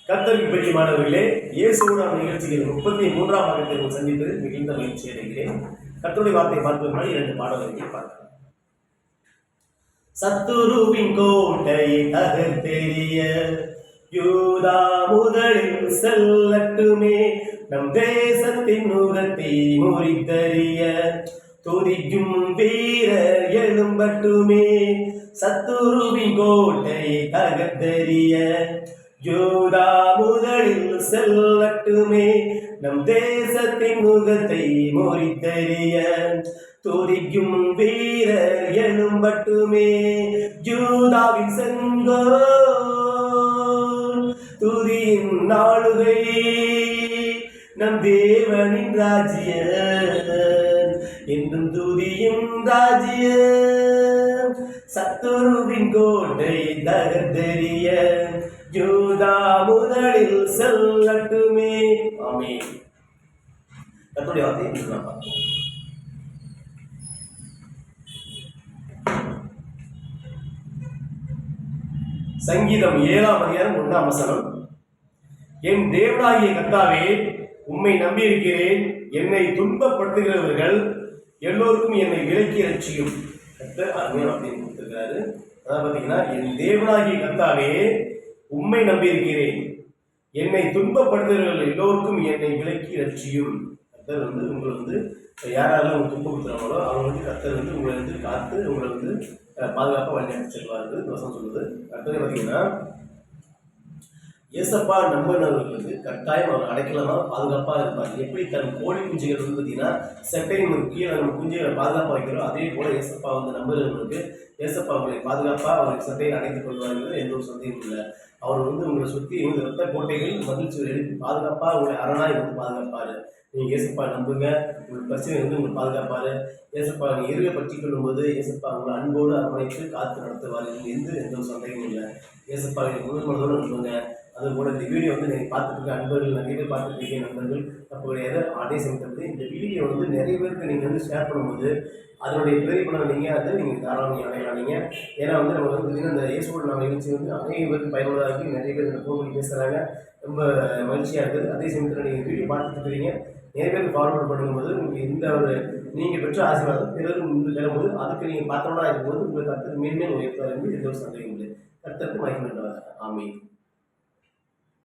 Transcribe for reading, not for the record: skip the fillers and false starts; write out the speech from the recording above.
கர்த்தருக்கு பிரியமானவர்களே, இயேசுவோட நிகழ்ச்சியில் 33ஆம் பாகத்தை சந்திப்பது மிகுந்த மகிழ்ச்சி அடைகிறேன். கர்த்தருடைய வார்த்தையை பார்ப்பது முன்னாடி 2 பாடல்களை பார்க்கலாம். சத்துருவின் கோட்டையை தகர்த்தெறிய யூதா முதலில் செல்லட்டுமே, நம் தேசத்தின் நுகத்தை முறித்தறிய துதிக்கும் வீரர் எழும்பட்டுமே. சத்துருவின் கோட்டையை தகர்த்தெறிய யூதா முதலில் செல்லட்டுமே, நம் தேசத்தின் முகத்தை முறித்தெறிய துதிக்கும் வீரர் எழும்பட்டுமே. யூதாவின் செங்கோல் துதியின் நாளுகை, நம் தேவனின் ராஜ்யம் என்றும் துதியும் ராஜ்யம். சத்துருவின் கோட்டை தகர்த்தெறிய யூதா முதலில் செல்லட்டுமே. ஆமென். கர்த்தருடைய வார்த்தையை பார்ப்போம். சங்கீதம் 7ஆம் அதிகாரம் 1ஆம் வசனம். என் தேவனாகிய கர்த்தாவே, உம்மை நம்பியிருக்கிறேன். என்னை துன்பப்படுத்துகிறவர்கள் எல்லோருக்கும் என்னை விலக்கி ரட்சியும். கர்த்தர் அருமையான வார்த்தையை கொடுத்திருக்கிறாரு. அதான் பார்த்தீங்கன்னா, என் தேவனாகிய கர்த்தாவே, உம்மை நம்பியிருக்கிறேன். என்னை துன்பப்படுத்துகிறவர்கள் எல்லோருக்கும் என்னை விலக்கி ரட்சியும். கர்த்தர் உங்களை யாராலும் அவங்க துன்பப்படுத்துறாங்களோ அவங்க கர்த்தர் உங்களை காத்து உங்களை பாதுகாப்பாக வழி நடத்தி செல்வார்கள். வசனம் சொல்லுது. அடுத்தது பார்த்தீங்கன்னா, ஏசப்பா நம்பினவர்களுக்கு கட்டாயம் அவர் அடைக்கலமா பாதுகாப்பாக இருப்பார். எப்படி தன் கோழி குஞ்சுகள் பார்த்தீங்கன்னா செட்டையின் கீழே நம்ம குஞ்சுகளை பாதுகாப்பாக வைக்கிறோம், அதே போல ஏசப்பா நம்புகிறவங்களுக்கு ஏசப்பா அவங்களை பாதுகாப்பாக அவரை சட்டையை அடைத்துக் கொள்வார்கள். எந்த ஒரு சந்தேகமும் இல்லை. அவர் உங்களை சுற்றி ரத்த கோட்டைகள் மகிழ்ச்சிகள் எடுத்து பாதுகாப்பாக உங்களை அரணாய் பாதுகாப்பார். நீங்கள் ஏசப்பா நம்புங்க, உங்களுக்கு பிரச்சனை உங்களை பாதுகாப்பார். ஏசப்பா நீங்கள் இருக பற்றி கொள்ளும்போது ஏசப்பா உங்களை அன்போடு அரவணைத்து காத்து நடத்துவார். எந்த ஒரு சந்தேகமும் இல்லை. ஏசப்பா முழு மனதோடு நம்புங்க. அதுபோல் இந்த வீடியோ நீங்கள் பார்த்துட்டு இருக்க அன்பர்கள் நிறைய பேர் பார்த்துட்டு இருக்கீங்க. நண்பர்கள் தப்பு கிடையாது. அதே சமயத்தில் இந்த வீடியோ நிறைய பேருக்கு நீங்கள் ஷேர் பண்ணும்போது அதனுடைய பிரதிபலனை நீங்கள் தாராளமாக அடையலாம். நீங்கள் ஏன்னா நம்ம பார்த்தீங்கன்னா இந்த இயேசுவோட நம்ம நிகழ்ச்சி அநேக பேருக்கு பயனுள்ளதாக இருக்குது. நிறைய பேர் இந்த ஃபோன் பண்ணி பேசுகிறாங்க. ரொம்ப மகிழ்ச்சியாக இருக்குது. அதே சமயத்தில் நீங்கள் வீடியோ பார்த்துட்டு இருக்கிறீங்க, நிறைய பேருக்கு ஃபார்வர்ட் பண்ணும்போது உங்களுக்கு இந்த ஒரு நீங்கள் பெற்ற ஆசீர்வாதம் பிறகு பெறும்போது அதுக்கு நீங்கள் பார்த்தோம்னா இருக்கும்போது உங்களுக்கு கருத்து மேன்மேல் உயர்த்தார் என்று எந்த ஒரு சந்தேகம் இல்லை. கருத்துக்கு மகிழ்ச்சி. ஆமென்.